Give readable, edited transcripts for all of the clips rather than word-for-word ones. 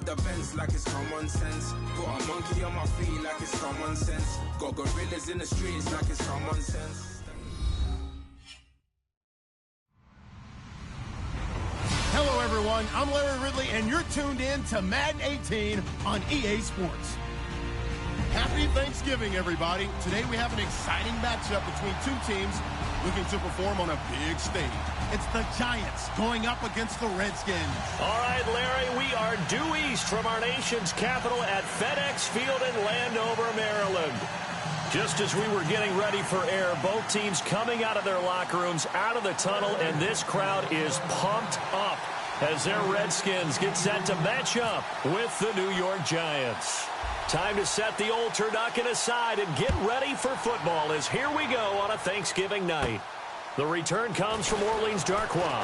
out the fence like it's common sense. Put a monkey on my feet like it's common sense. Got gorillas in the streets like it's common sense. Hello, everyone. I'm Larry Ridley, and you're tuned in to Madden 18 on EA Sports. Happy Thanksgiving, everybody. Today we have an exciting matchup between two teams looking to perform on a big stage. It's the Giants going up against the Redskins. All right, Larry, we are due east from our nation's capital at FedEx Field in Landover, Maryland. Just as we were getting ready for air, both teams coming out of their locker rooms, out of the tunnel, and this crowd is pumped up as their Redskins get set to match up with the New York Giants. Time to set the old turducken aside and get ready for football as here we go on a Thanksgiving night. The return comes from Orleans Darkwa.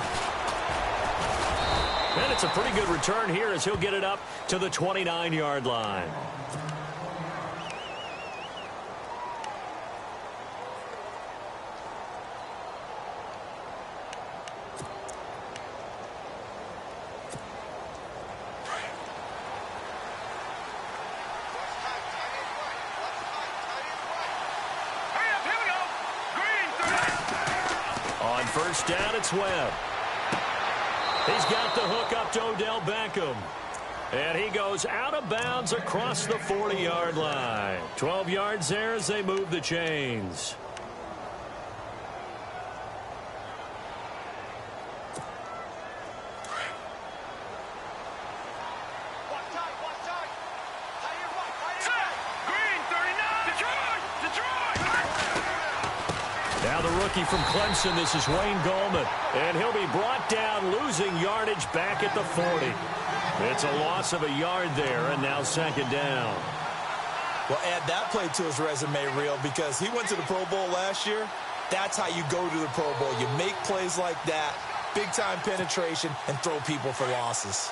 And it's a pretty good return here as he'll get it up to the 29-yard line. First down, it's Webb. He's got the hook up to Odell Beckham. And he goes out of bounds across the 40-yard line. 12 yards there as they move the chains. Now the rookie from Clemson, this is Wayne Gallman. And he'll be brought down, losing yardage back at the 40. It's a loss of a yard there, and now second down. Well, add that play to his resume reel because he went to the Pro Bowl last year. That's how you go to the Pro Bowl. You make plays like that, big-time penetration, and throw people for losses.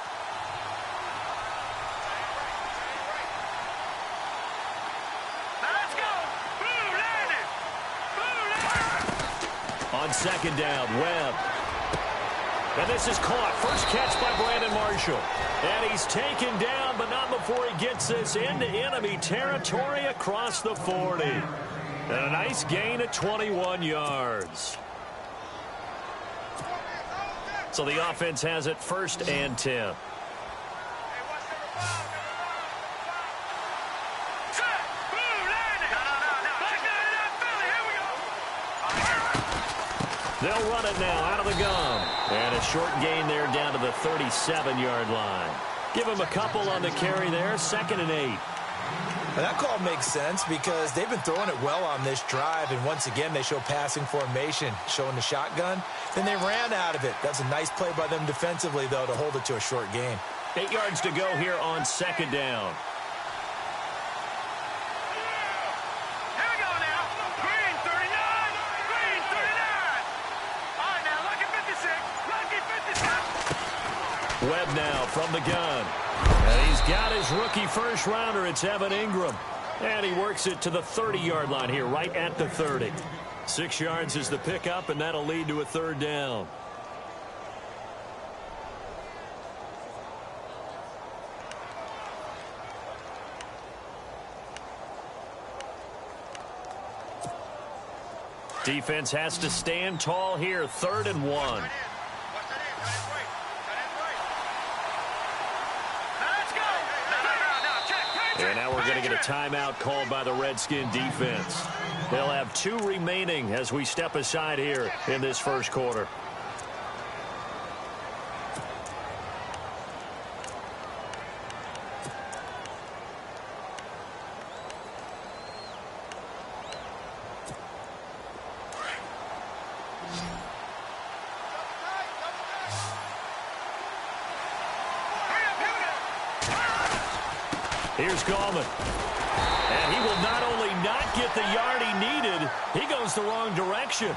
On second down, Webb. And this is caught. First catch by Brandon Marshall. And he's taken down, but not before he gets this into enemy territory across the 40. And a nice gain at 21 yards. So the offense has it first and 10. They'll run it now out of the gun. And a short gain there down to the 37-yard line. Give him a couple on the carry there. Second and 8. Well, that call makes sense because they've been throwing it well on this drive. And once again, they show passing formation, showing the shotgun. Then they ran out of it. That's a nice play by them defensively, though, to hold it to a short gain. 8 yards to go here on second down. Webb now from the gun. And he's got his rookie first-rounder. It's Evan Ingram. And he works it to the 30-yard line here, right at the 30. 6 yards is the pickup, and that'll lead to a third down. Defense has to stand tall here, 3rd and 1. And now we're going to get a timeout called by the Redskin defense. They'll have 2 remaining as we step aside here in this first quarter. Here's Gallman. And he will not only not get the yard he needed, he goes the wrong direction.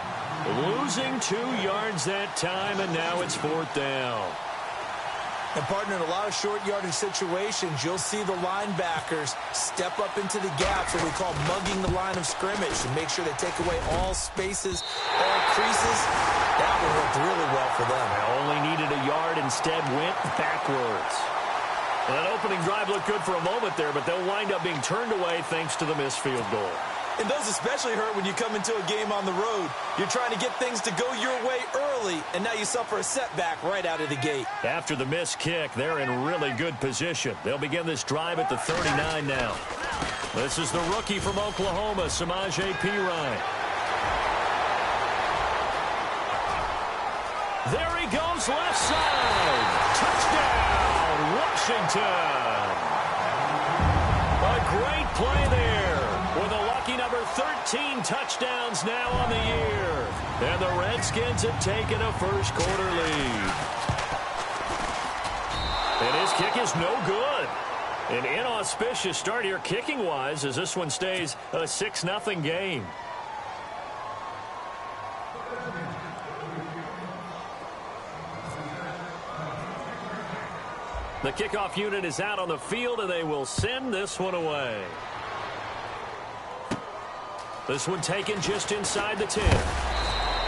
Losing 2 yards that time, and now it's 4th down. And, partner, in a lot of short yardage situations, you'll see the linebackers step up into the gaps, what we call mugging the line of scrimmage, to make sure they take away all spaces, all creases. That one worked really well for them. They only needed a yard, instead went backwards. Well, that opening drive looked good for a moment there, but they'll wind up being turned away thanks to the missed field goal. And those especially hurt when you come into a game on the road. You're trying to get things to go your way early, and now you suffer a setback right out of the gate. After the missed kick, they're in really good position. They'll begin this drive at the 39 now. This is the rookie from Oklahoma, Samaje Perine. There he goes, left side. Touchdown, Washington. A great play there with a lucky number 13 touchdowns now on the year. And the Redskins have taken a first quarter lead. And his kick is no good. An inauspicious start here kicking-wise as this one stays a 6-0 game. The kickoff unit is out on the field, and they will send this one away. This one taken just inside the 10.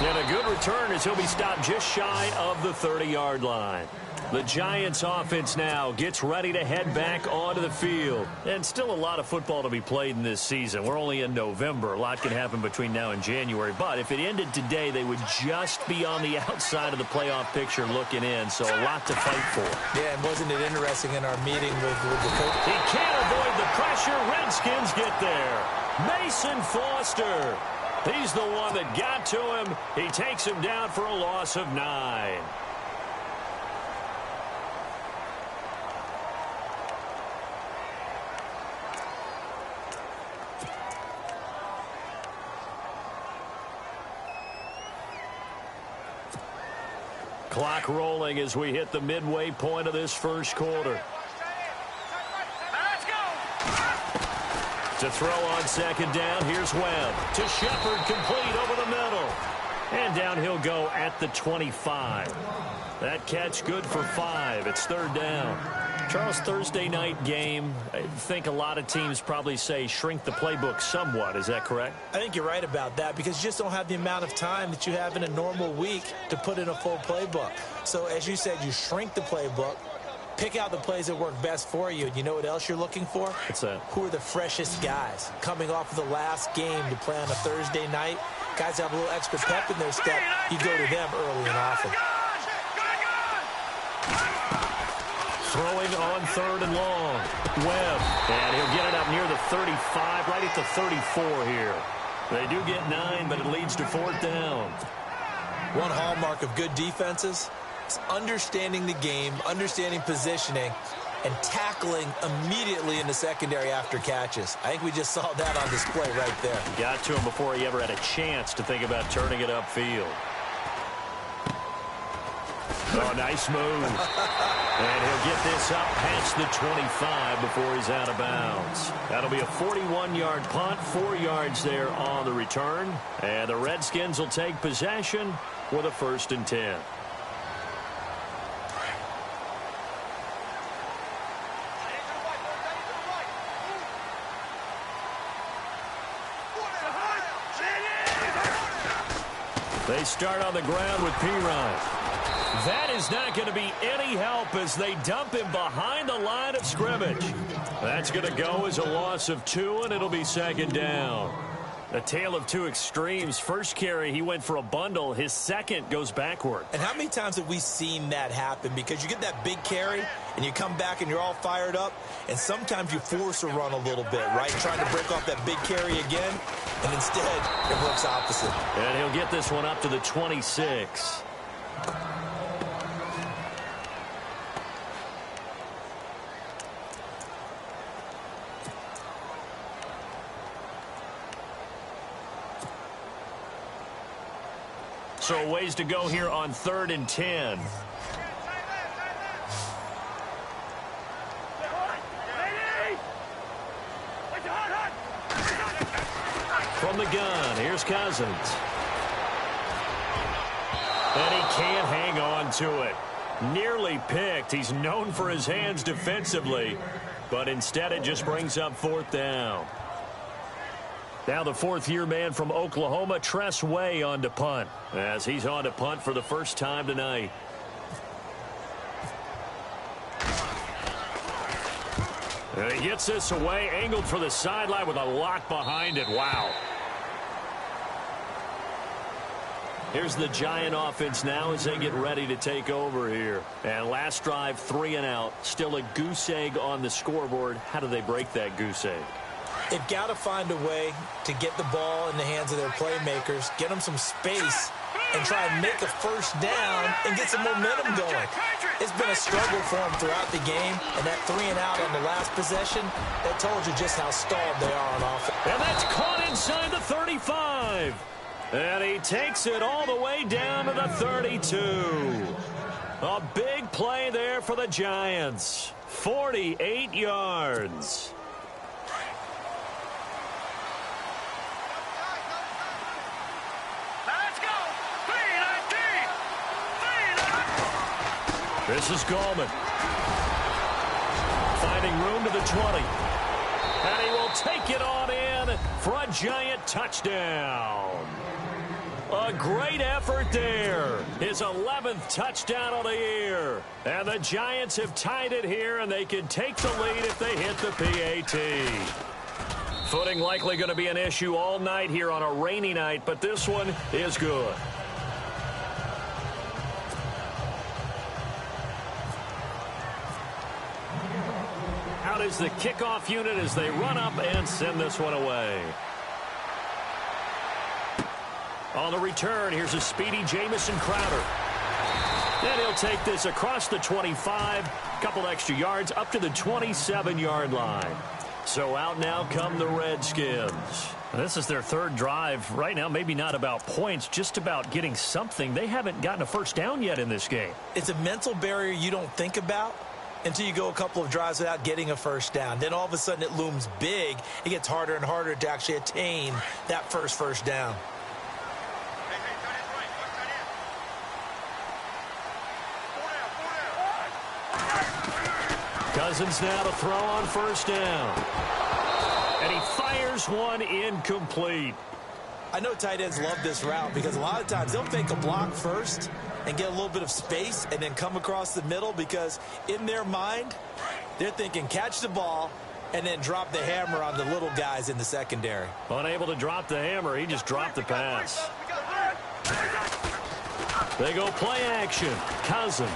And a good return as he'll be stopped just shy of the 30-yard line. The Giants offense now gets ready to head back onto the field. And still a lot of football to be played in this season. We're only in November. A lot can happen between now and January. But if it ended today, they would just be on the outside of the playoff picture looking in. So a lot to fight for. Yeah, and wasn't it interesting in our meeting with the coach? He can't avoid the pressure. Redskins get there. Mason Foster. He's the one that got to him. He takes him down for a loss of 9. Clock rolling as we hit the midway point of this first quarter. Let's go. To throw on second down, here's Webb. To Shepard, complete over the middle. And down he'll go at the 25. That catch good for 5. It's third down. Charles, Thursday night game, I think a lot of teams probably say shrink the playbook somewhat. Is that correct? I think you're right about that because you just don't have the amount of time that you have in a normal week to put in a full playbook. So as you said, you shrink the playbook, pick out the plays that work best for you. And you know what else you're looking for? What's that? Who are the freshest guys coming off of the last game to play on a Thursday night? Guys have a little extra pep in their step. You go to them early and often. Throwing on third and long. Webb. And he'll get it up near the 35, right at the 34 here. They do get 9, but it leads to fourth down. One hallmark of good defenses is understanding the game, understanding positioning, and tackling immediately in the secondary after catches. I think we just saw that on display right there. Got to him before he ever had a chance to think about turning it upfield. Oh, nice move. And he'll get this up past the 25 before he's out of bounds. That'll be a 41-yard punt, 4 yards there on the return. And the Redskins will take possession with a 1st and 10. They start on the ground with Perine. That is not going to be any help as they dump him behind the line of scrimmage. That's going to go as a loss of 2, and it'll be second down. A tale of two extremes. First carry, he went for a bundle. His second goes backward. And how many times have we seen that happen? Because you get that big carry, and you come back and you're all fired up, and sometimes you force a run a little bit, right? Trying to break off that big carry again, and instead it works opposite. And he'll get this one up to the 26. So ways to go here on 3rd and 10. From the gun, here's Cousins. And he can't hang on to it. Nearly picked. He's known for his hands defensively, but instead it just brings up 4th down. Now the 4th-year man from Oklahoma, Tress Way, on to punt, as he's on to punt for the first time tonight. And he gets this away, angled for the sideline with a lock behind it. Wow. Here's the Giant offense now as they get ready to take over here. And last drive, 3 and out. Still a goose egg on the scoreboard. How do they break that goose egg? They've got to find a way to get the ball in the hands of their playmakers, get them some space, and try and make a first down and get some momentum going. It's been a struggle for them throughout the game, and that 3 and out on the last possession, that told you just how stalled they are on offense. And that's caught inside the 35. And he takes it all the way down to the 32. A big play there for the Giants. 48 yards. Let's go. This is Gallman. Finding room to the 20. And he will take it on in for a Giant touchdown. A great effort there. His 11th touchdown of the year. And the Giants have tied it here, and they can take the lead if they hit the PAT. Footing likely going to be an issue all night here on a rainy night, but this one is good. Out is the kickoff unit as they run up and send this one away. On the return, here's a speedy Jamison Crowder. And he'll take this across the 25, couple extra yards, up to the 27-yard line. So out now come the Redskins. This is their 3rd drive. Right now, maybe not about points, just about getting something. They haven't gotten a first down yet in this game. It's a mental barrier you don't think about until you go a couple of drives without getting a first down. Then all of a sudden it looms big. It gets harder and harder to actually attain that first down. Cousins now to throw on first down. And he fires one incomplete. I know tight ends love this route because a lot of times they'll fake a block first and get a little bit of space and then come across the middle because in their mind, they're thinking catch the ball and then drop the hammer on the little guys in the secondary. Unable to drop the hammer, he just dropped the pass. They go play action. Cousins.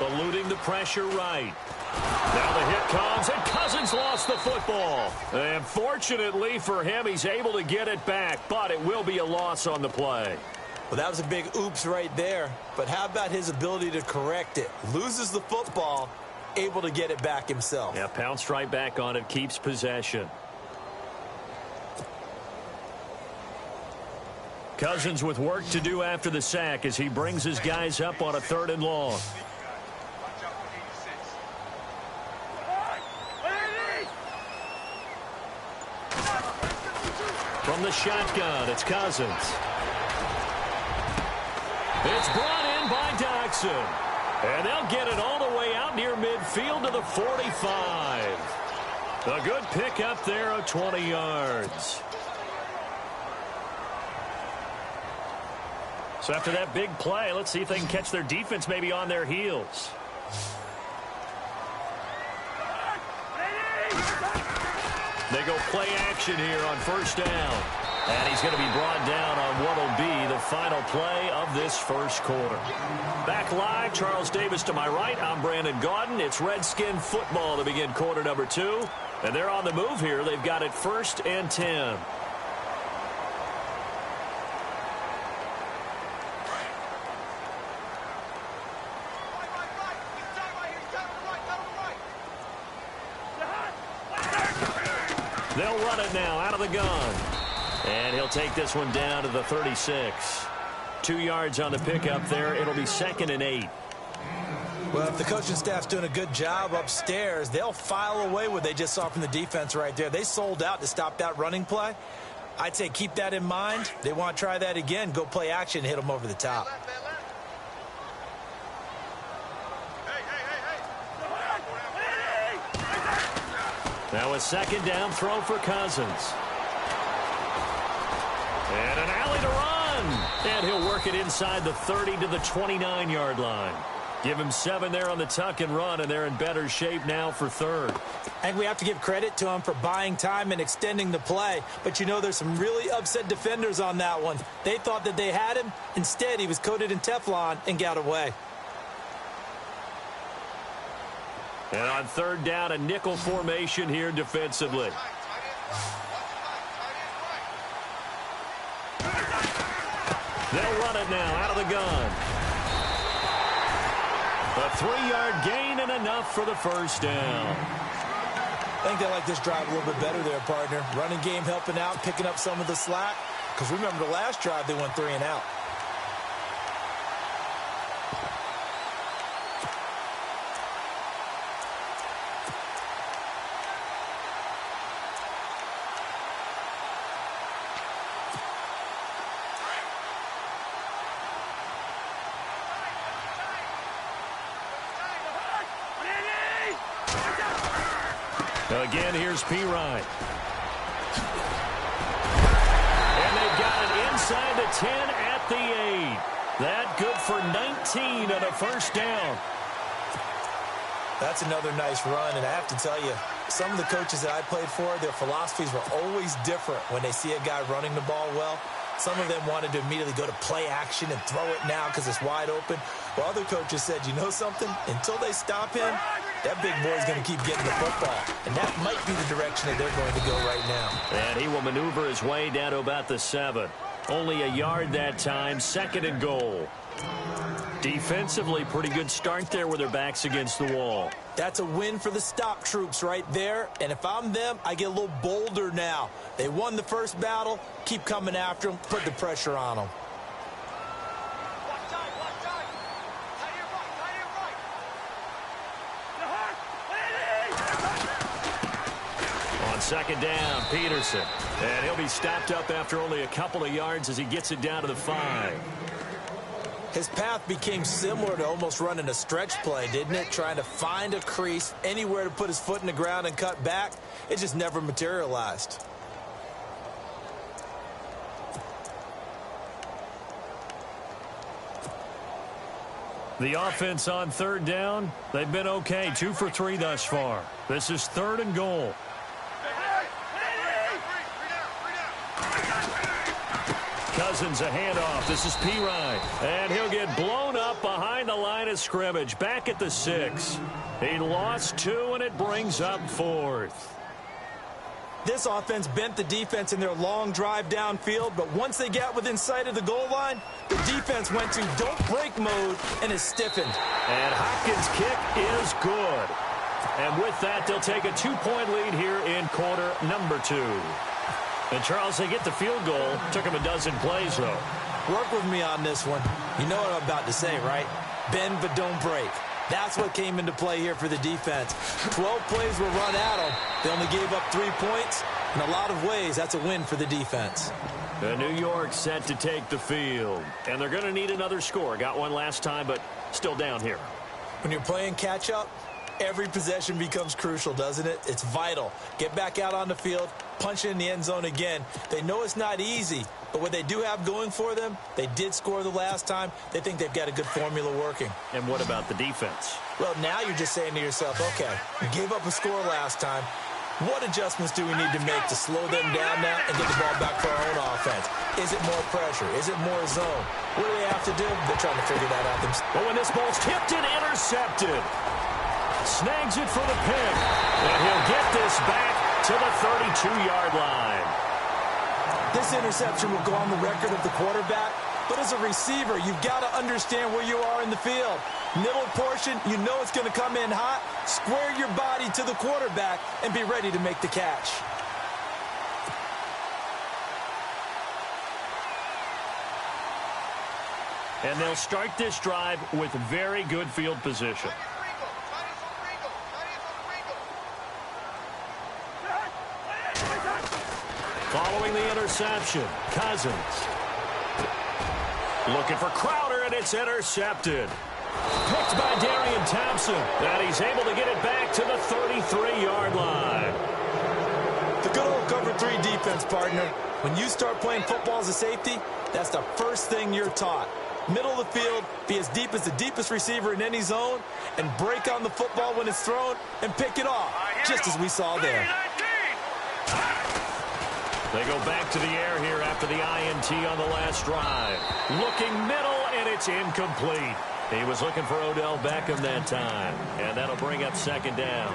Eluding the pressure right. Now the hit comes, and Cousins lost the football. And fortunately for him, he's able to get it back, but it will be a loss on the play. Well, that was a big oops right there. But how about his ability to correct it? Loses the football, able to get it back himself. Yeah, pounced right back on it, keeps possession. Cousins with work to do after the sack as he brings his guys up on a 3rd and long. From the shotgun, it's Cousins. It's brought in by Doxson. And they'll get it all the way out near midfield to the 45. A good pick up there of 20 yards. So after that big play, let's see if they can catch their defense maybe on their heels. They go play action here on first down. And he's going to be brought down on what will be the final play of this first quarter. Back live, Charles Davis to my right. I'm Brandon Gaudin. It's Redskin football to begin quarter number 2. And they're on the move here. They've got it 1st and 10. They'll run it now out of the gun. And he'll take this one down to the 36. 2 yards on the pickup there. It'll be 2nd and 8. Well, if the coaching staff's doing a good job upstairs, they'll file away what they just saw from the defense right there. They sold out to stop that running play. I'd say keep that in mind. They want to try that again. Go play action, hit them over the top. Now a 2nd down throw for Cousins. And an alley to run. And he'll work it inside the 30 to the 29-yard line. Give him 7 there on the tuck and run, and they're in better shape now for third. I think we have to give credit to him for buying time and extending the play. But, you know, there's some really upset defenders on that one. They thought that they had him. Instead, he was coated in Teflon and got away. And on third down, a nickel formation here defensively. They'll run it now out of the gun. A 3-yard gain and enough for the first down. I think they like this drive a little bit better there, partner. Running game helping out, picking up some of the slack. Because remember the last drive, they went 3 and out. Again, here's P-Ryan. And they've got it inside the 10 at the 8. That good for 19 and a first down. That's another nice run, and I have to tell you, some of the coaches that I played for, their philosophies were always different when they see a guy running the ball well. Some of them wanted to immediately go to play action and throw it now because it's wide open. While other coaches said, you know something? Until they stop him, that big boy is going to keep getting the football. And that might be the direction that they're going to go right now. And he will maneuver his way down to about the 7. Only a yard that time, 2nd and goal. Defensively, pretty good start there with their backs against the wall. That's a win for the stop troops right there. And if I'm them, I get a little bolder now. They won the first battle. Keep coming after them. Put the pressure on them. On 2nd down, Peterson. And he'll be stopped up after only a couple of yards as he gets it down to the 5. His path became similar to almost running a stretch play, didn't it? Trying to find a crease, anywhere to put his foot in the ground and cut back. It just never materialized. The offense on 3rd down, they've been okay. 2 for 3 thus far. This is 3rd and goal. Cousins a handoff. This is P-Ryan. And he'll get blown up behind the line of scrimmage. Back at the 6. He lost 2, and it brings up 4th. This offense bent the defense in their long drive downfield, but once they got within sight of the goal line, the defense went to don't break mode and is stiffened. And Hopkins' kick is good. And with that, they'll take a 2-point lead here in quarter number 2. And, Charles, they get the field goal. Took them a dozen plays, though. Work with me on this one. You know what I'm about to say, right? Bend but don't break. That's what came into play here for the defense. 12 plays were run at them. They only gave up 3 points. In a lot of ways, that's a win for the defense. New York set to take the field. And they're going to need another score. Got one last time, but still down here. When you're playing catch-up, every possession becomes crucial, doesn't it? It's vital. Get back out on the field, punch it in the end zone again. They know it's not easy, but what they do have going for them, they did score the last time. They think they've got a good formula working. And what about the defense? Well, now you're just saying to yourself, okay, we gave up a score last time. What adjustments do we need to make to slow them down now and get the ball back for our own offense? Is it more pressure? Is it more zone? What do they have to do? They're trying to figure that out themselves. But when this ball's tipped and intercepted, snags it for the pick, and he'll get this back to the 32-yard line. This interception will go on the record of the quarterback, but as a receiver, you've got to understand where you are in the field. Middle portion, you know it's going to come in hot. Square your body to the quarterback and be ready to make the catch. And they'll start this drive with very good field position. Following the interception, Cousins. Looking for Crowder, and it's intercepted. Picked by Darian Thompson. And he's able to get it back to the 33-yard line. The good old cover 3 defense, partner. When you start playing football as a safety, that's the first thing you're taught. middle of the field, be as deep as the deepest receiver in any zone, and break on the football when it's thrown and pick it off, just as we saw there. They go back to the air here after the INT on the last drive. Looking middle, and it's incomplete. He was looking for Odell Beckham that time, and that'll bring up second down.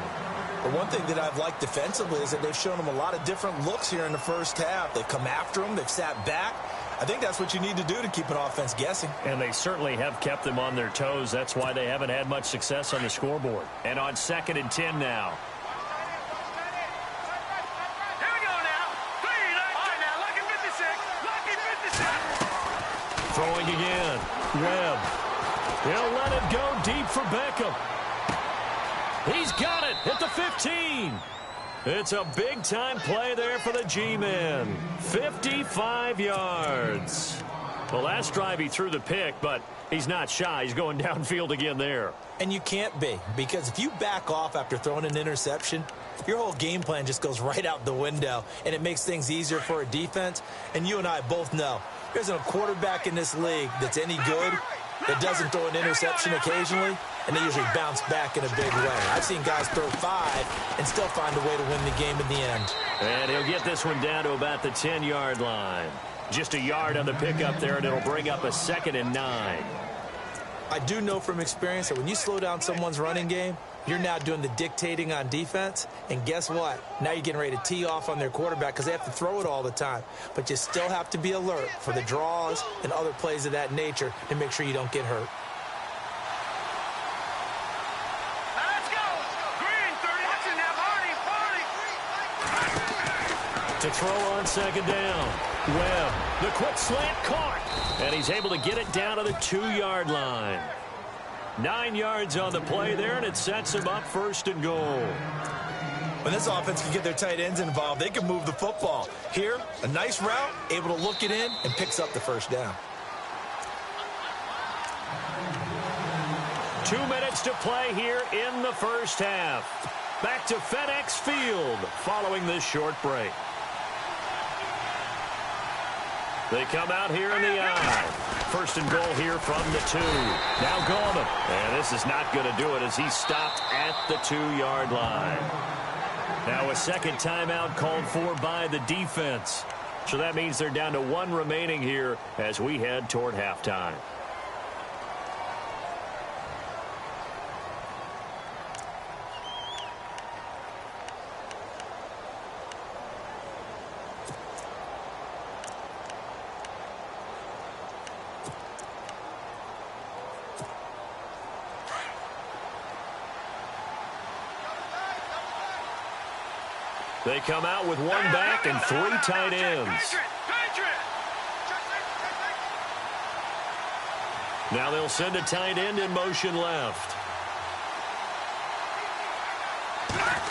But one thing that I've liked defensively is that they've shown him a lot of different looks here in the first half. They've come after him. They've sat back. I think that's what you need to do to keep an offense guessing. And they certainly have kept them on their toes. That's why they haven't had much success on the scoreboard. And on 2nd and 10 now. Here we go now. All right, now, lucky 56. Throwing again. Webb. He'll let it go deep for Beckham. He's got it at the 15. It's a big-time play there for the G-Men. 55 yards. Well, last drive he threw the pick, but he's not shy. He's going downfield again there. And you can't be, because if you back off after throwing an interception, your whole game plan just goes right out the window, and it makes things easier for a defense. And you and I both know there isn't a quarterback in this league that's any good that doesn't throw an interception occasionally, and they usually bounce back in a big way. I've seen guys throw 5 and still find a way to win the game in the end. And he'll get this one down to about the 10-yard line. Just a yard on the pickup there, and it'll bring up a 2nd and 9. I do know from experience that when you slow down someone's running game, you're now doing the dictating on defense, and guess what? Now you're getting ready to tee off on their quarterback because they have to throw it all the time. But you still have to be alert for the draws and other plays of that nature to make sure you don't get hurt. Now let's go. Green, 30. Watching now, party. To throw on 2nd down. Webb, the quick slant caught. And he's able to get it down to the 2-yard line. 9 yards on the play there, and it sets him up 1st and goal. When this offense can get their tight ends involved, they can move the football. Here, a nice route, able to look it in, and picks up the 1st down. 2 minutes to play here in the first half. Back to FedEx Field following this short break. They come out here in the I. 1st and goal here from the 2. Now Gallman. And this is not going to do it as he's stopped at the 2-yard line. Now a second timeout called for by the defense. So that means they're down to 1 remaining here as we head toward halftime. They come out with 1 back and 3 tight ends. Now they'll send a tight end in motion left.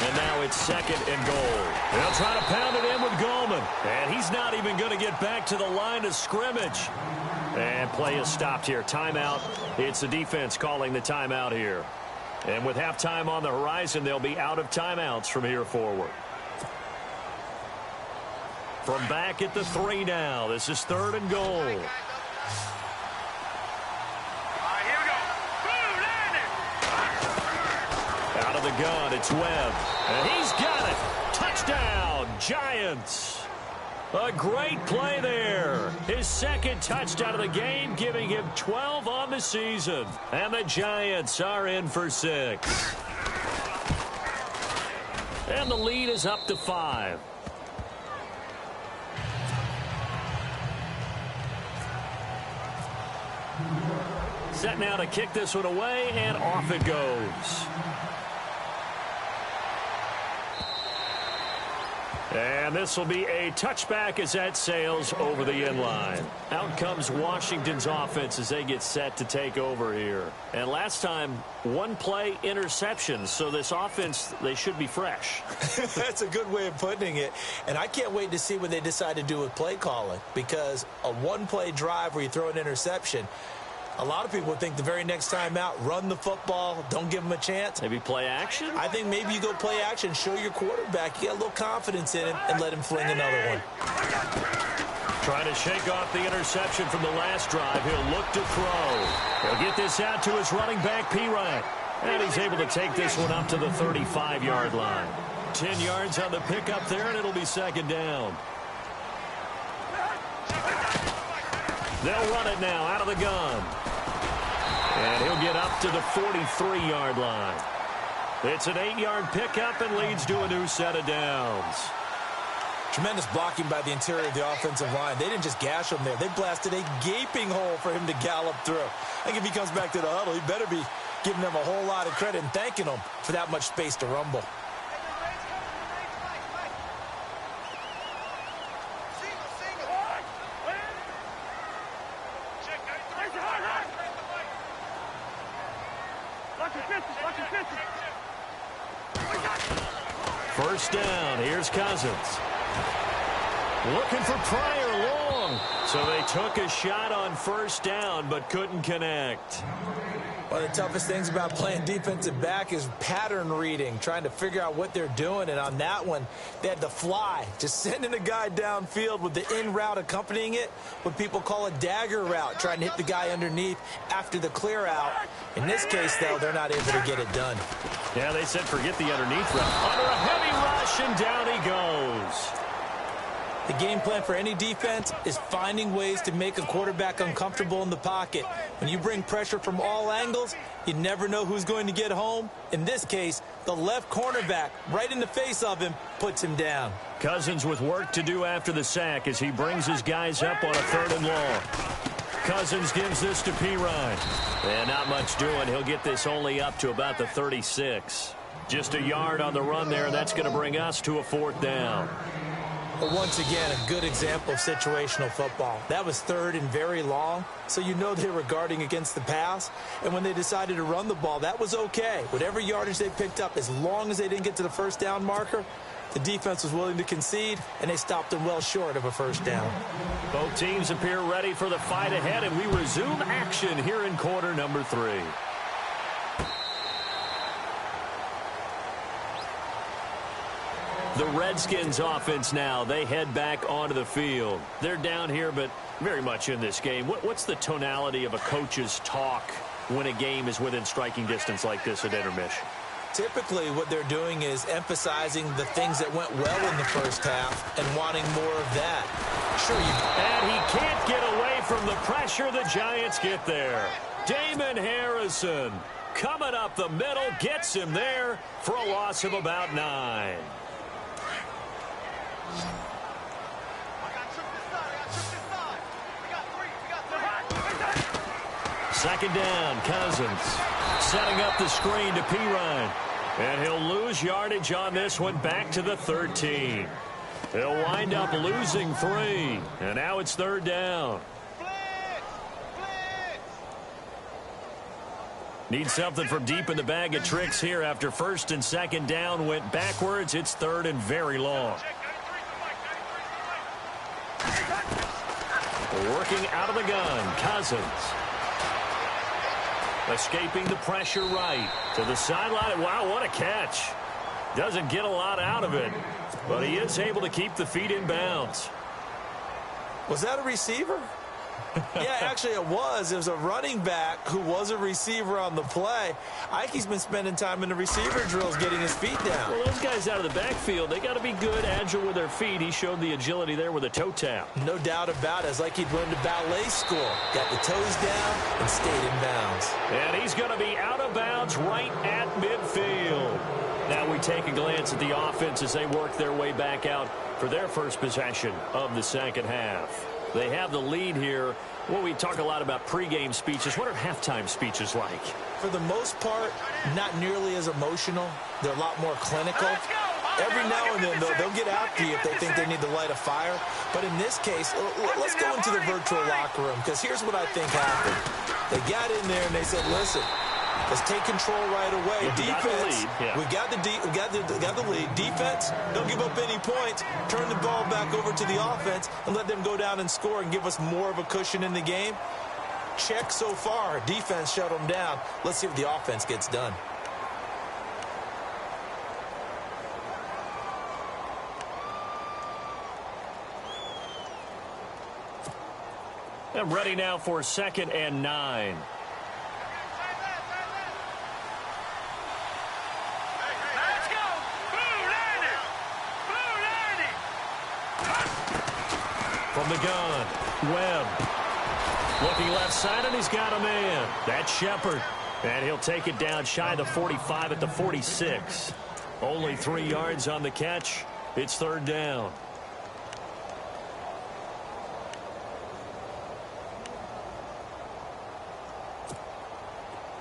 And now it's 2nd and goal. They'll try to pound it in with Gallman. And he's not even going to get back to the line of scrimmage. And play is stopped here. Timeout. It's the defense calling the timeout here. And with halftime on the horizon, they'll be out of timeouts from here forward. From back at the 3 now. This is 3rd and goal. All right, here we go. Boom, landed. Out of the gun, it's Webb. And he's got it. Touchdown, Giants. A great play there. His 2nd touchdown of the game, giving him 12 on the season. And the Giants are in for 6. And the lead is up to 5. Set now to kick this one away, and off it goes. And this will be a touchback as that sails over the end line. Out comes Washington's offense as they get set to take over here. And last time, 1 play interception, so this offense, they should be fresh. That's a good way of putting it. And I can't wait to see what they decide to do with play calling, because a 1-play drive where you throw an interception, a lot of people would think the very next time out, run the football, don't give them a chance. Maybe play action? I think maybe you go play action, show your quarterback you got a little confidence in him, and let him fling another one. Trying to shake off the interception from the last drive. He'll look to throw. He'll get this out to his running back, P-Ryan. And he's able to take this one up to the 35-yard line. 10 yards on the pickup there, and it'll be second down. They'll run it now out of the gun. And he'll get up to the 43-yard line. It's an 8-yard pickup and leads to a new set of downs. Tremendous blocking by the interior of the offensive line. They didn't just gash him there. They blasted a gaping hole for him to gallop through. I think if he comes back to the huddle, he better be giving them a whole lot of credit and thanking them for that much space to rumble. First down. Here's Cousins. Looking for Pryor long. So they took a shot on first down but couldn't connect. One of the toughest things about playing defensive back is pattern reading, trying to figure out what they're doing. And on that one, they had to fly, just sending a guy downfield with the in route accompanying it, what people call a dagger route, trying to hit the guy underneath after the clear out. In this case, though, they're not able to get it done. Yeah, they said forget the underneath route. Under a heavy rush, and down he goes. The game plan for any defense is finding ways to make a quarterback uncomfortable in the pocket. When you bring pressure from all angles, you never know who's going to get home. In this case, the left cornerback, right in the face of him, puts him down. Cousins with work to do after the sack as he brings his guys up on a 3rd and long. Cousins gives this to P-Ryan. And not much doing. He'll get this only up to about the 36. Just a yard on the run there, and that's going to bring us to a 4th down. But once again, a good example of situational football. That was 3rd and very long, so you know they were guarding against the pass. And when they decided to run the ball, that was okay. Whatever yardage they picked up, as long as they didn't get to the first down marker, the defense was willing to concede, and they stopped them well short of a first down. Both teams appear ready for the fight ahead, and we resume action here in quarter number 3. The Redskins offense now, they head back onto the field. They're down here, but very much in this game. What's the tonality of a coach's talk when a game is within striking distance like this at intermission? Typically, what they're doing is emphasizing the things that went well in the first half and wanting more of that. Sure, and he can't get away from the pressure. The Giants get there. Damon Harrison coming up the middle, gets him there for a loss of about 9. Second down, Cousins setting up the screen to P-Ryan. And he'll lose yardage on this one back to the 13. He'll wind up losing 3. And now it's 3rd down. Need something from deep in the bag of tricks here after 1st and 2nd down went backwards. It's 3rd and very long. Working out of the gun, Cousins. Escaping the pressure right to the sideline. Wow, what a catch. Doesn't get a lot out of it, but he is able to keep the feet in bounds. Was that a receiver? Yeah, actually it was. It was a running back who was a receiver on the play. Ike's been spending time in the receiver drills getting his feet down. Well, those guys out of the backfield, they got to be good, agile with their feet. He showed the agility there with a toe tap. No doubt about it. It's like he'd went to ballet school. Got the toes down and stayed in bounds. And he's going to be out of bounds right at midfield. Now we take a glance at the offense as they work their way back out for their first possession of the second half. They have the lead here. Well, we talk a lot about pregame speeches. What are halftime speeches like? For the most part, not nearly as emotional. They're a lot more clinical. Every now and then, though, they'll get after you if they think they need to light a fire. But in this case, let's go into the virtual locker room, because here's what I think happened. They got in there and they said, listen, let's take control right away. Defense, we got the lead. Defense, don't give up any points. Turn the ball back over to the offense and let them go down and score and give us more of a cushion in the game. Check so far. Defense shut them down. Let's see if the offense gets done. And ready now for 2nd and 9. Let's go. Blue landing. From the gun, Webb. Looking left side, and he's got a man. That's Shepard. And he'll take it down shy of the 45 at the 46. Only 3 yards on the catch. It's 3rd down.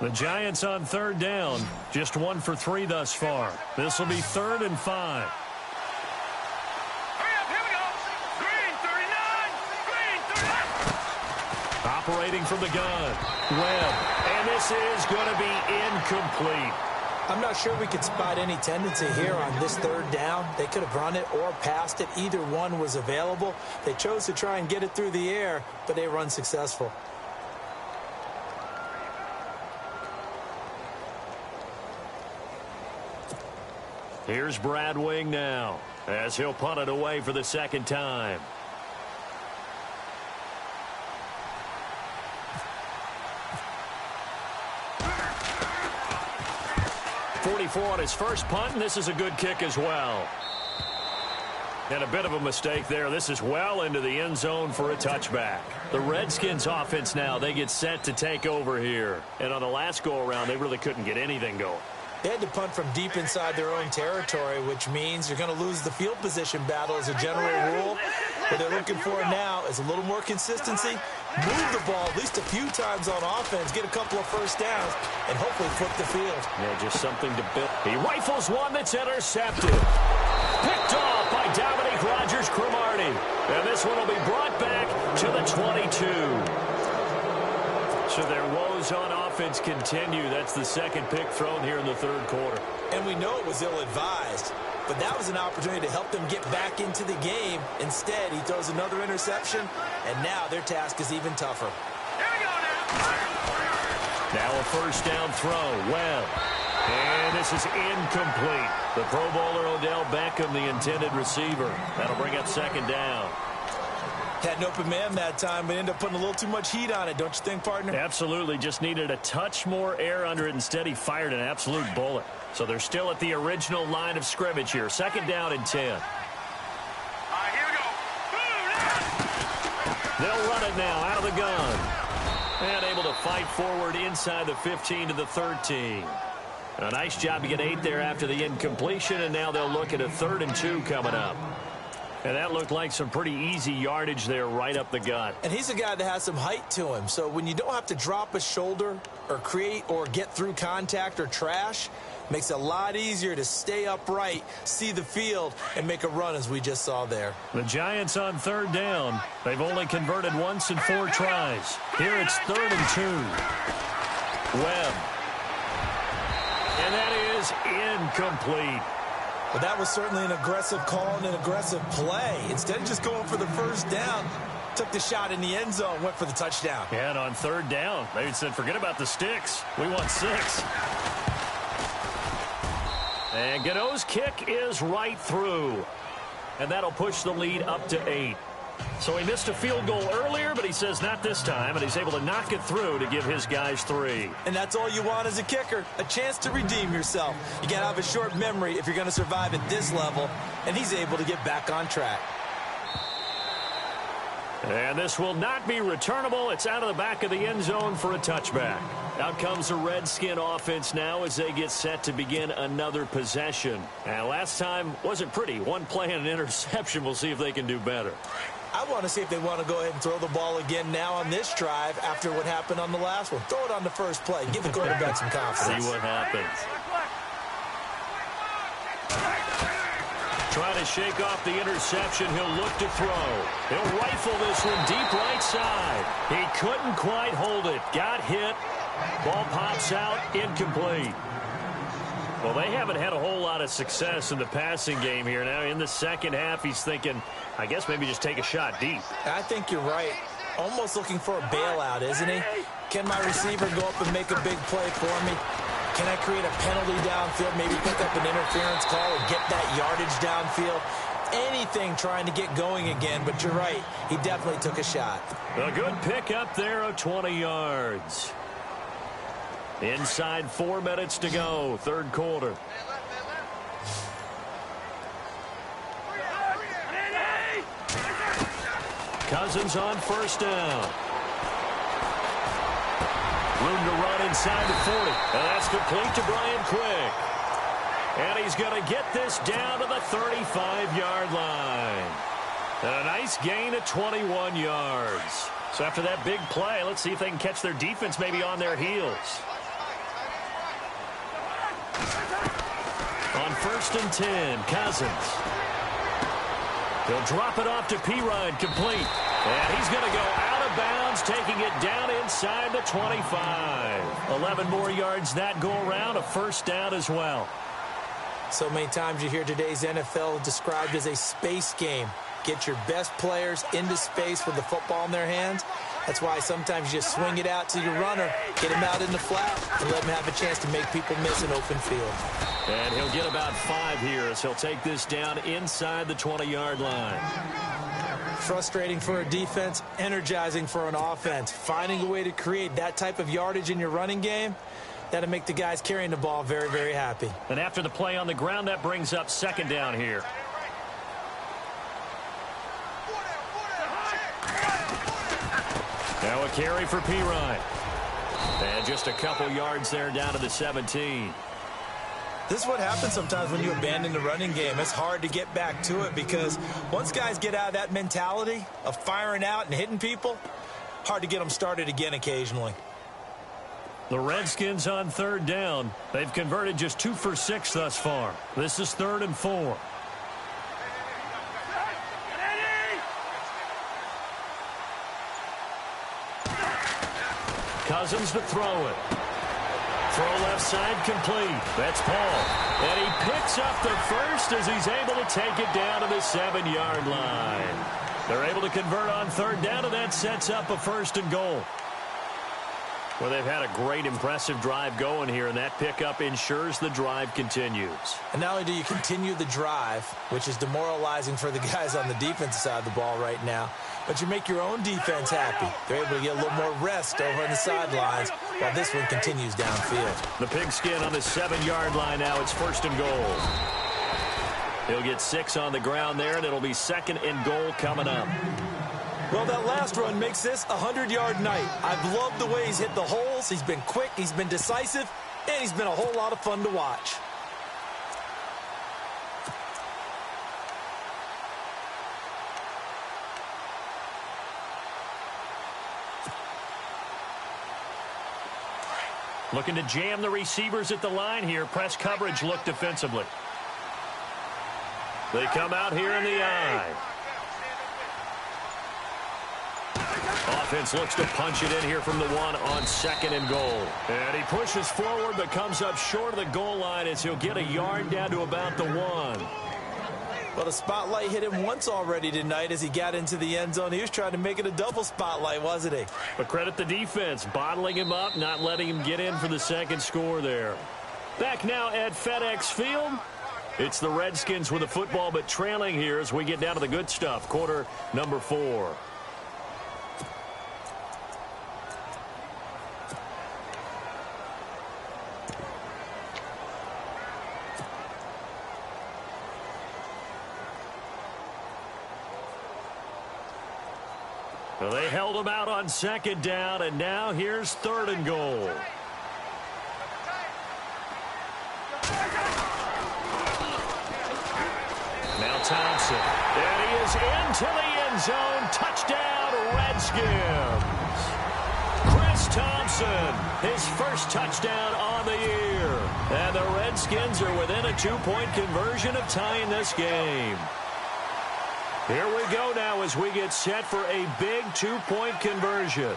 The Giants on 3rd down. Just 1 for 3 thus far. This will be 3rd and 5. Hurry up, here we go. Green 39. Green 39. Operating from the gun, Webb. And this is going to be incomplete. I'm not sure we could spot any tendency here on this 3rd down. They could have run it or passed it. Either one was available. They chose to try and get it through the air, but they were unsuccessful. Here's Brad Wing now, as he'll punt it away for the 2nd time. .44 on his first punt, and this is a good kick as well. And a bit of a mistake there. This is well into the end zone for a touchback. The Redskins offense now, they get set to take over here. And on the last go-around, they really couldn't get anything going. They had to punt from deep inside their own territory, which means you're going to lose the field position battle as a general rule. What they're looking for now is a little more consistency, move the ball at least a few times on offense, get a couple of first downs, and hopefully flip the field. Yeah, just something to build. He rifles one that's intercepted. Picked off by Dominique Rodgers-Cromartie. And this one will be brought back to the 22. So their woes on offense continue. That's the 2nd pick thrown here in the 3rd quarter. And we know it was ill-advised, but that was an opportunity to help them get back into the game. Instead, he throws another interception, and now their task is even tougher. Here we go now. Now a 1st down throw. Webb. And this is incomplete. The Pro Bowler Odell Beckham, the intended receiver. That'll bring up 2nd down. Had an open man that time, but ended up putting a little too much heat on it, don't you think, partner? Absolutely. Just needed a touch more air under it. Instead, he fired an absolute bullet. So they're still at the original line of scrimmage here. 2nd down and 10. All right, here we go. They'll run it now out of the gun. And able to fight forward inside the 15 to the 13. A nice job to get 8 there after the incompletion, and now they'll look at a 3rd and 2 coming up. And that looked like some pretty easy yardage there right up the gut. And he's a guy that has some height to him. So when you don't have to drop a shoulder or create or get through contact or trash, makes it a lot easier to stay upright, see the field, and make a run as we just saw there. The Giants on 3rd down. They've only converted once in 4 tries. Here it's 3rd and 2. Webb. And that is incomplete. But that was certainly an aggressive call and an aggressive play. Instead of just going for the 1st down, took the shot in the end zone, went for the touchdown. Yeah, and on 3rd down, they said, forget about the sticks. We want 6. And Godot's kick is right through. And that'll push the lead up to 8. So he missed a field goal earlier, but he says not this time, and he's able to knock it through to give his guys 3. And that's all you want as a kicker, a chance to redeem yourself. You got to have a short memory if you're going to survive at this level, and he's able to get back on track. And this will not be returnable. It's out of the back of the end zone for a touchback. Out comes the Redskin offense now as they get set to begin another possession. And last time wasn't pretty. One play and an interception. We'll see if they can do better. I want to see if they want to go ahead and throw the ball again now on this drive after what happened on the last one. Throw it on the first play. Give the quarterback some confidence. See what happens. Trying to shake off the interception. He'll look to throw. He'll rifle this one deep right side. He couldn't quite hold it. Got hit. Ball pops out. Incomplete. Well, they haven't had a whole lot of success in the passing game here. Now in the second half, he's thinking, I guess maybe just take a shot deep. I think you're right. Almost looking for a bailout, isn't he? Can my receiver go up and make a big play for me? Can I create a penalty downfield, maybe pick up an interference call and get that yardage downfield? anything trying to get going again, but you're right. He definitely took a shot. A good pick up there of 20 yards. Inside 4 minutes to go, third quarter. Cousins on first down. Room to run inside the 40. And that's complete to Brian Quick. And he's going to get this down to the 35-yard line. And a nice gain of 21 yards. So after that big play, let's see if they can catch their defense maybe on their heels. On first and 10, Cousins. He'll drop it off to Pirine, complete. And he's going to go out of bounds, taking it down inside the 25. 11 more yards that go around, a first down as well. So many times you hear today's NFL described as a space game. Get your best players into space with the football in their hands. That's why sometimes you just swing it out to your runner, get him out in the flat, and let him have a chance to make people miss an open field. And he'll get about 5 here as he'll take this down inside the 20-yard line. Frustrating for a defense, energizing for an offense. Finding a way to create that type of yardage in your running game, that'll make the guys carrying the ball very, very happy. And after the play on the ground, that brings up second down here. Now a carry for Pirine. And just a couple yards there down to the 17. This is what happens sometimes when you abandon the running game. It's hard to get back to it because once guys get out of that mentality of firing out and hitting people, hard to get them started again occasionally. The Redskins on third down. They've converted just 2 for 6 thus far. This is 3rd and 4. Cousins to throw it. Throw left side complete. That's Paul. And he picks up the first as he's able to take it down to the 7-yard line. They're able to convert on third down, and that sets up a 1st and goal. Well, they've had a great, impressive drive going here, and that pickup ensures the drive continues. And not only do you continue the drive, which is demoralizing for the guys on the defensive side of the ball right now, but you make your own defense happy. They're able to get a little more rest over on the sidelines while this one continues downfield. The pigskin on the 7-yard line now. It's 1st and goal. He'll get 6 on the ground there, and it'll be 2nd and goal coming up. Well, that last run makes this a 100-yard night. I've loved the way he's hit the holes. He's been quick, he's been decisive, and he's been a whole lot of fun to watch. Looking to jam the receivers at the line here. Press coverage look defensively. They come out here in the eye. Offense looks to punch it in here from the 1 on 2nd and goal. And he pushes forward but comes up short of the goal line as he'll get a yard down to about the 1. Well, the spotlight hit him once already tonight as he got into the end zone. He was trying to make it a double spotlight, wasn't he? But credit the defense, bottling him up, not letting him get in for the 2nd score there. Back now at FedEx Field. It's the Redskins with the football, but trailing here as we get down to the good stuff. Quarter number 4. Well, they held him out on 2nd down, and now here's 3rd and goal. Now Thompson. And he is into the end zone. Touchdown, Redskins. Chris Thompson, his first touchdown on the year. And the Redskins are within a 2-point conversion of tying this game. Here we go now as we get set for a big 2-point conversion.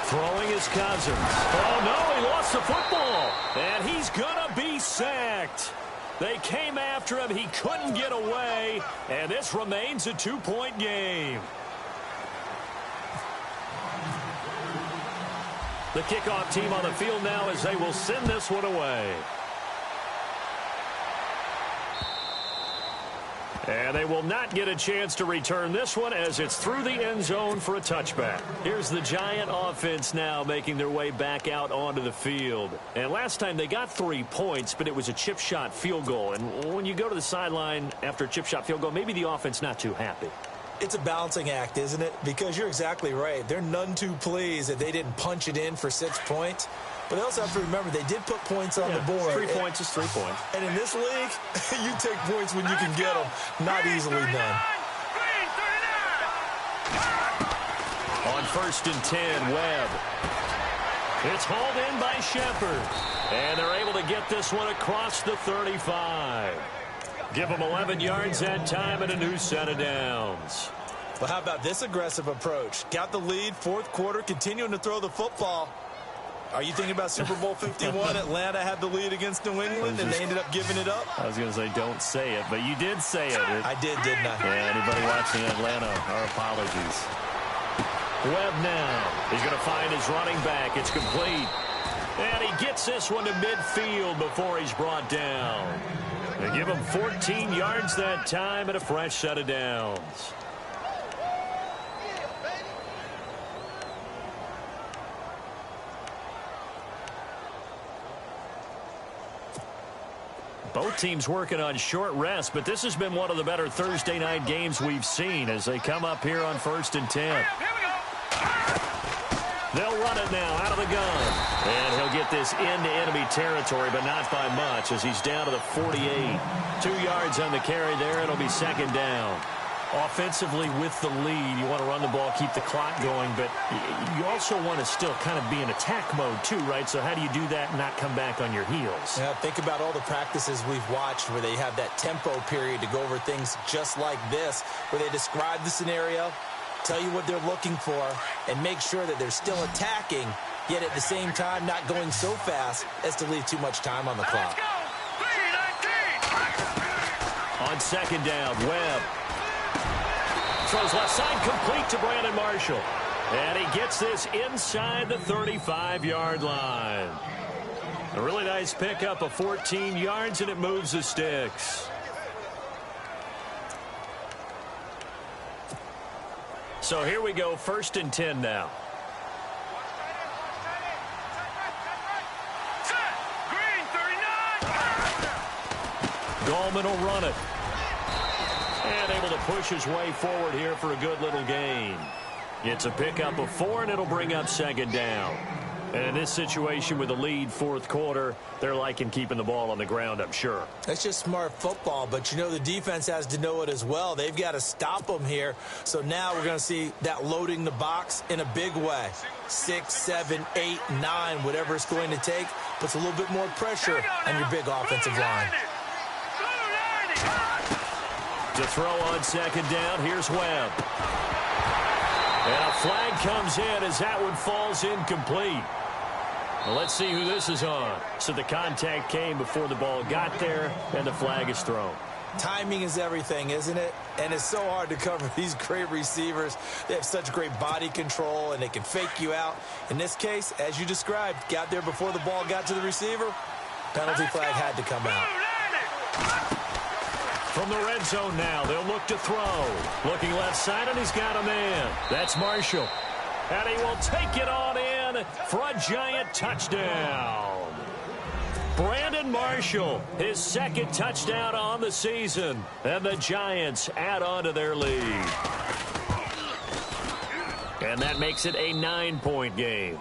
Throwing is Cousins. Oh, no, he lost the football. And he's going to be sacked. They came after him. He couldn't get away. And this remains a 2-point game. The kickoff team on the field now as they will send this one away. And they will not get a chance to return this one as it's through the end zone for a touchback. Here's the Giant offense now making their way back out onto the field. And last time they got 3 points, but it was a chip shot field goal. And when you go to the sideline after a chip shot field goal, maybe the offense not too happy. It's a balancing act, isn't it? Because you're exactly right. They're none too pleased that they didn't punch it in for 6 points. But they also have to remember they did put points on the board. 3 points is 3 points. And in this league, you take points when you can get them. Not easily done. On 1st and 10, Webb. It's hauled in by Shepard. And they're able to get this one across the 35. Give them 11 yards that time and a new set of downs. Well, how about this aggressive approach? Got the lead, 4th quarter, continuing to throw the football. Are you thinking about Super Bowl 51? Atlanta had the lead against New England, and they ended up giving it up? I was going to say, don't say it, but you did say it. I did, didn't I? Yeah, anybody watching Atlanta, our apologies. Webb now. He's going to find his running back. It's complete. And he gets this one to midfield before he's brought down. They give him 14 yards that time and a fresh set of downs. Both teams working on short rest, but this has been one of the better Thursday night games we've seen as they come up here on 1st and 10. They'll run it now out of the gun. And he'll get this into enemy territory, but not by much as he's down to the 48. 2 yards on the carry there. It'll be 2nd down. Offensively with the lead, you want to run the ball, keep the clock going, but you also want to still kind of be in attack mode too, right? So how do you do that and not come back on your heels? Yeah, think about all the practices we've watched where they have that tempo period to go over things just like this, where they describe the scenario, tell you what they're looking for, and make sure that they're still attacking, yet at the same time not going so fast as to leave too much time on the clock. On 2nd down, Webb. Throws left side complete to Brandon Marshall. And he gets this inside the 35-yard line. A really nice pickup of 14 yards, and it moves the sticks. So here we go, 1st and 10 now. Gallman will run it. And able to push his way forward here for a good little gain. It's a pickup of 4, and it'll bring up 2nd down. And in this situation with the lead 4th quarter, they're liking keeping the ball on the ground, I'm sure. That's just smart football, but you know the defense has to know it as well. They've got to stop them here. So now we're going to see that loading the box in a big way. 6, 7, 8, 9, whatever it's going to take, puts a little bit more pressure on your big offensive line. To throw on 2nd down, here's Webb. And a flag comes in as that one falls incomplete. Well, let's see who this is on. So the contact came before the ball got there, and the flag is thrown. Timing is everything, isn't it? And it's so hard to cover these great receivers. They have such great body control, and they can fake you out. In this case, as you described, got there before the ball got to the receiver. Penalty flag had to come out. From the red zone now, they'll look to throw. Looking left side, and he's got a man. That's Marshall. And he will take it on in for a Giant touchdown. Brandon Marshall, his 2nd touchdown on the season. And the Giants add on to their lead. And that makes it a 9-point game.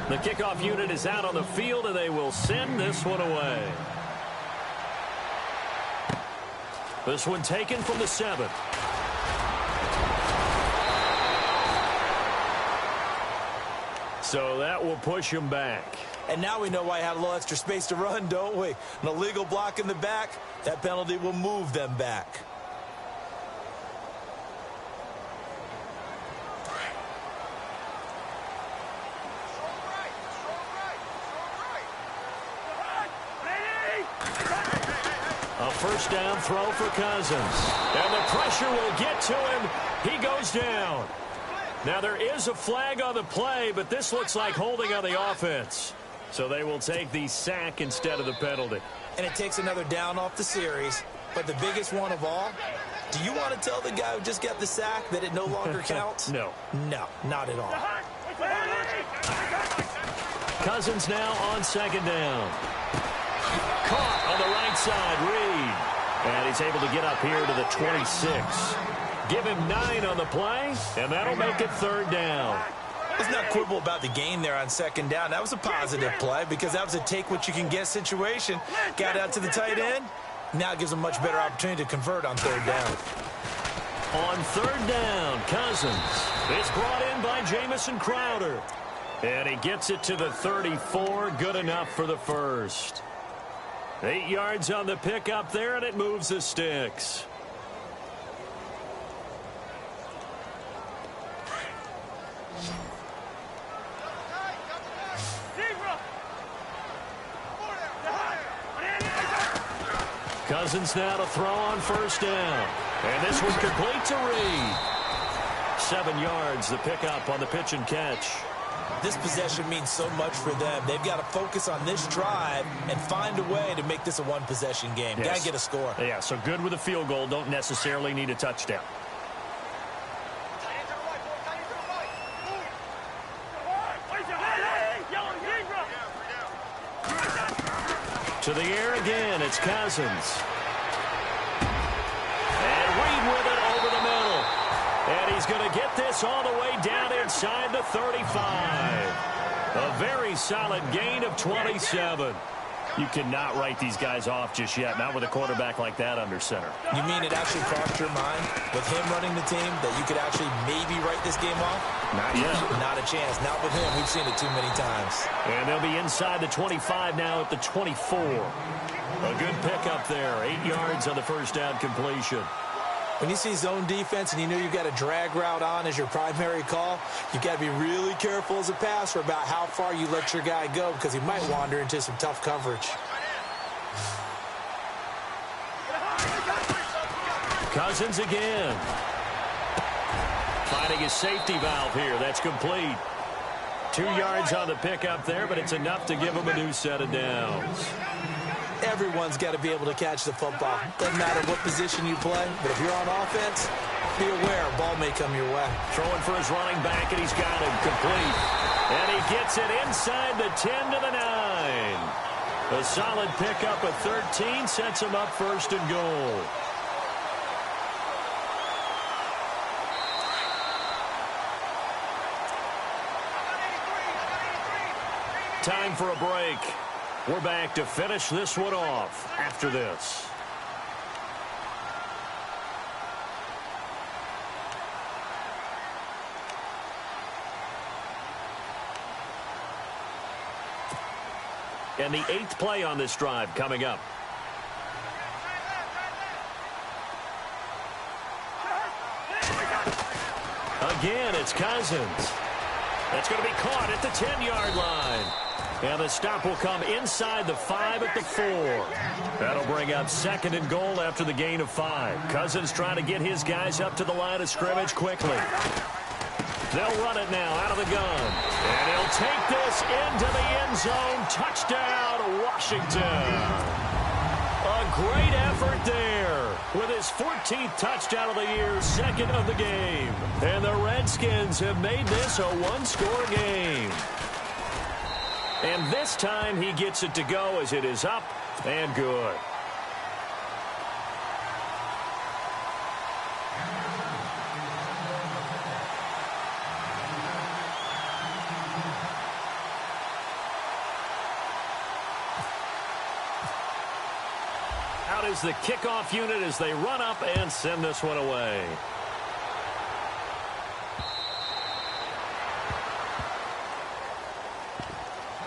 The kickoff unit is out on the field, and they will send this one away. This one taken from the 7. So that will push him back. And now we know why he had a little extra space to run, don't we? An illegal block in the back, that penalty will move them back. first down throw for Cousins. And the pressure will get to him. He goes down. Now there is a flag on the play, but this looks like holding on the offense. So they will take the sack instead of the penalty. And it takes another down off the series. But the biggest one of all, do you want to tell the guy who just got the sack that it no longer counts? No. No, not at all. Cousins now on second down. Caught on the right side, Reed. And he's able to get up here to the 26. Give him 9 on the play, and that'll make it third down. Let's not quibble about the gain there on second down. That was a positive play because that was a take-what-you-can-get situation. Got out to the tight end. Now it gives him a much better opportunity to convert on third down. On third down, Cousins is brought in by Jamison Crowder. And he gets it to the 34. Good enough for the first. 8 yards on the pickup there, and it moves the sticks. Cousins now to throw on first down. And this one complete to Reed. 7 yards, the pickup on the pitch and catch. This possession means so much for them. They've got to focus on this drive and find a way to make this a one-possession game. Yes. Got to get a score. Yeah, so good with a field goal. Don't necessarily need a touchdown. To the air again, it's Cousins. And Reed with it over the middle. And he's going to get this all the way down inside the 35. A very solid gain of 27. You cannot write these guys off just yet, not with a quarterback like that under center. You mean it actually crossed your mind with him running the team that you could actually maybe write this game off? Not yet. Not a chance. Not with him. We've seen it too many times. And they'll be inside the 25 now at the 24. A good pickup there. 8 yards on the first down completion. When you see zone defense and you know you've got a drag route on as your primary call, you've got to be really careful as a passer about how far you let your guy go because he might wander into some tough coverage. Cousins again. Finding his safety valve here. That's complete. 2 yards on the pickup there, but it's enough to give him a new set of downs. Everyone's got to be able to catch the football. Doesn't matter what position you play, but if you're on offense, be aware a ball may come your way. Throwing for his running back, and he's got him complete. And he gets it inside the 10 to the 9. A solid pickup of 13 sets him up first and goal. Time for a break. We're back to finish this one off after this. And the 8th play on this drive coming up. Again, it's Cousins. That's going to be caught at the 10-yard line. And the stop will come inside the 5 at the 4. That'll bring up second and goal after the gain of 5. Cousins trying to get his guys up to the line of scrimmage quickly. They'll run it now out of the gun. And he'll take this into the end zone. Touchdown, Washington. A great effort there with his 14th touchdown of the year, second of the game. And the Redskins have made this a one-score game. And this time he gets it to go as it is up and good. Out is the kickoff unit as they run up and send this one away.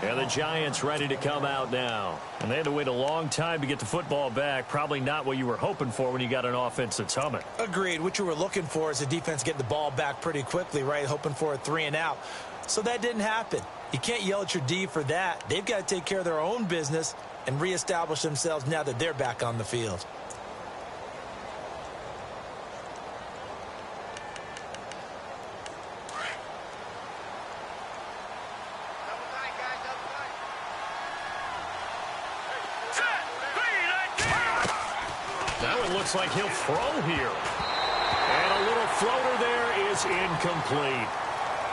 And the Giants ready to come out now. And they had to wait a long time to get the football back. Probably not what you were hoping for when you got an offense that's humming. Agreed. What you were looking for is the defense getting the ball back pretty quickly, right? Hoping for a 3 and out. So that didn't happen. You can't yell at your D for that. They've got to take care of their own business and reestablish themselves now that they're back on the field. Now it looks like he'll throw here. And a little floater there is incomplete.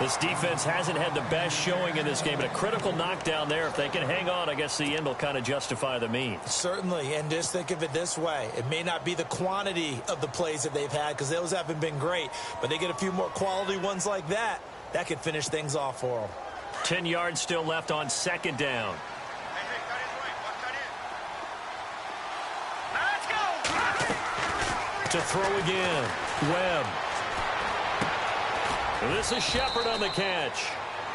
This defense hasn't had the best showing in this game, but a critical knockdown there. If they can hang on, I guess the end will kind of justify the means. Certainly, and just think of it this way. It may not be the quantity of the plays that they've had because those haven't been great, but they get a few more quality ones like that. That could finish things off for them. 10 yards still left on second down. To throw again. Webb. This is Shepard on the catch.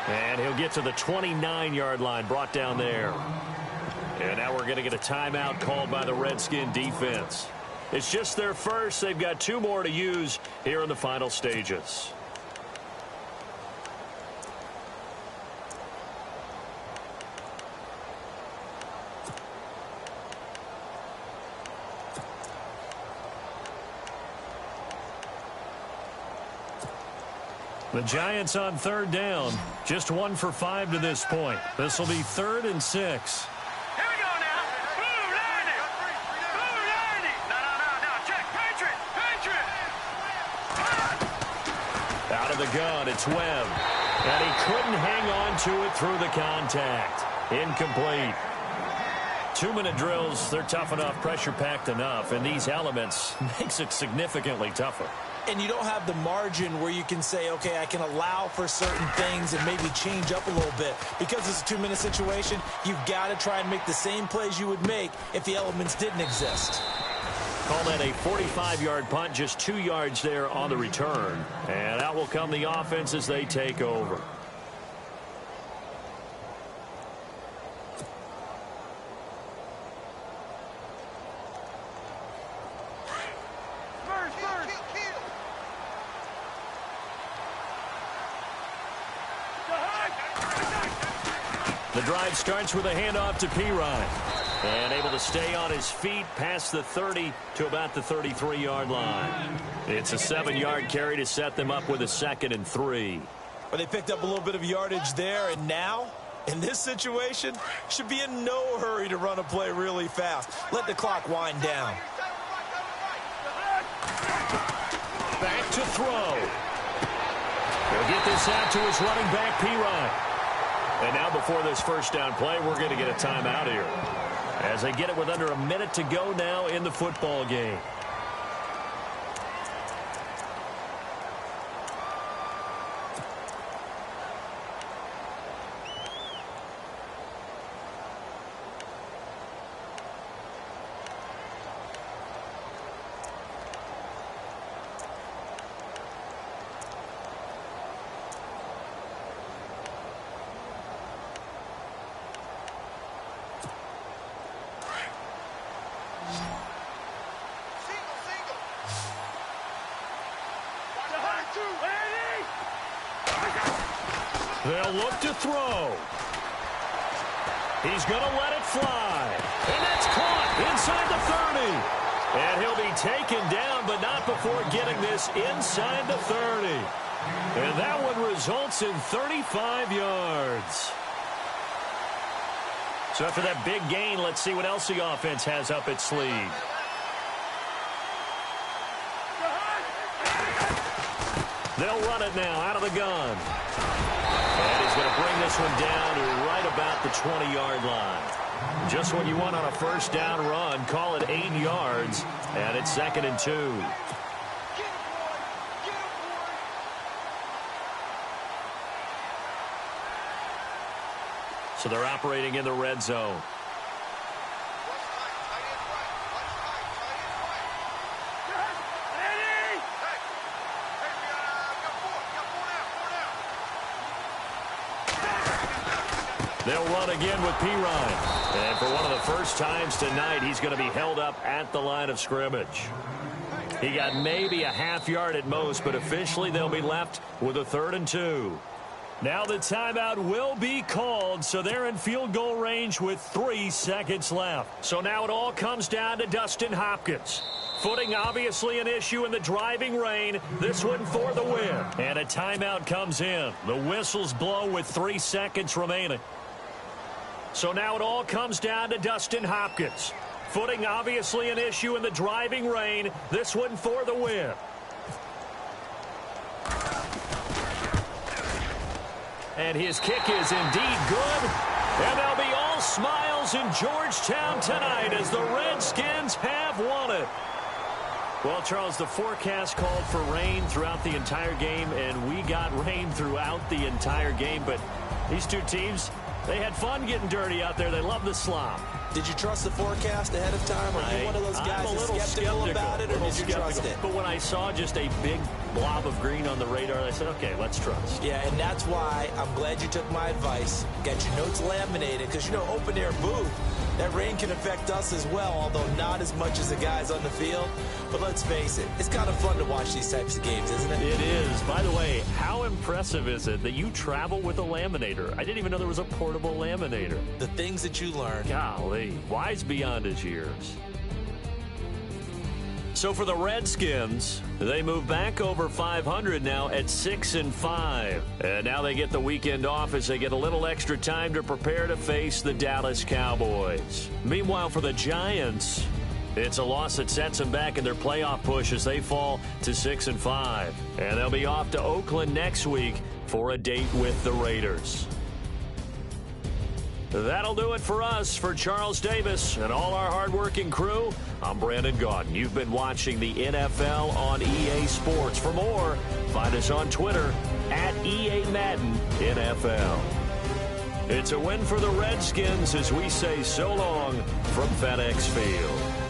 And he'll get to the 29-yard line, brought down there. And now we're going to get a timeout called by the Redskin defense. It's just their first. They've got 2 more to use here in the final stages. The Giants on third down. Just 1 for 5 to this point. This will be 3rd and 6. Here we go now. Blue landing. Blue landing. No. Check. Patriot. Out of the gun, it's Webb. And he couldn't hang on to it through the contact. Incomplete. 2-minute drills, they're tough enough, pressure-packed enough, and these elements makes it significantly tougher. And you don't have the margin where you can say, okay, I can allow for certain things and maybe change up a little bit. Because it's a 2-minute situation, you've got to try and make the same plays you would make if the elements didn't exist. Call that a 45-yard punt, just 2 yards there on the return. And out will come the offense as they take over. The drive starts with a handoff to Pirine. And able to stay on his feet past the 30 to about the 33-yard line. It's a 7-yard carry to set them up with a 2nd and 3. But they picked up a little bit of yardage there, and now, in this situation, should be in no hurry to run a play really fast. Let the clock wind down. Back to throw. He'll get this out to his running back, Pirine. And now before this first down play, we're going to get a timeout here. As they get it with under a minute to go now in the football game. They'll look to throw. He's going to let it fly. And that's caught inside the 30. And he'll be taken down, but not before getting this inside the 30. And that one results in 35 yards. So after that big gain, let's see what else the offense has up its sleeve. They'll run it now out of the gun. And he's going to bring this one down to right about the 20-yard line. Just what you want on a first down run. Call it 8 yards, and it's 2nd and 2. So they're operating in the red zone. They'll run again with Pirine. And for one of the first times tonight, he's going to be held up at the line of scrimmage. He got maybe a half yard at most, but officially they'll be left with a 3rd and 2. Now the timeout will be called, so they're in field goal range with 3 seconds left. So now it all comes down to Dustin Hopkins. Footing obviously an issue in the driving rain. This one for the win. And a timeout comes in. The whistles blow with 3 seconds remaining. So now it all comes down to Dustin Hopkins. Footing obviously an issue in the driving rain. This one for the win. And his kick is indeed good. And they'll be all smiles in Georgetown tonight as the Redskins have won it. Well, Charles, the forecast called for rain throughout the entire game, and we got rain throughout the entire game. But these two teams, they had fun getting dirty out there. They love the slop. Did you trust the forecast ahead of time? Are you one of those guys that's skeptical about it, or did you trust it? But when I saw just a big blob of green on the radar, I said, okay, let's trust. Yeah, and that's why I'm glad you took my advice. Get your notes laminated, because, you know, open-air booth, that rain can affect us as well, although not as much as the guys on the field. But let's face it, it's kind of fun to watch these types of games, isn't it? It is. By the way, how impressive is it that you travel with a laminator? I didn't even know there was a portable laminator. The things that you learn. Golly, wise beyond his years. So for the Redskins, they move back over 500 now at 6-5. And now they get the weekend off as they get a little extra time to prepare to face the Dallas Cowboys. Meanwhile, for the Giants, it's a loss that sets them back in their playoff push as they fall to 6-5. And they'll be off to Oakland next week for a date with the Raiders. That'll do it for us. For Charles Davis and all our hardworking crew, I'm Brandon Gaudin. You've been watching the NFL on EA Sports. For more, find us on Twitter at EA Madden NFL. It's a win for the Redskins as we say so long from FedEx Field.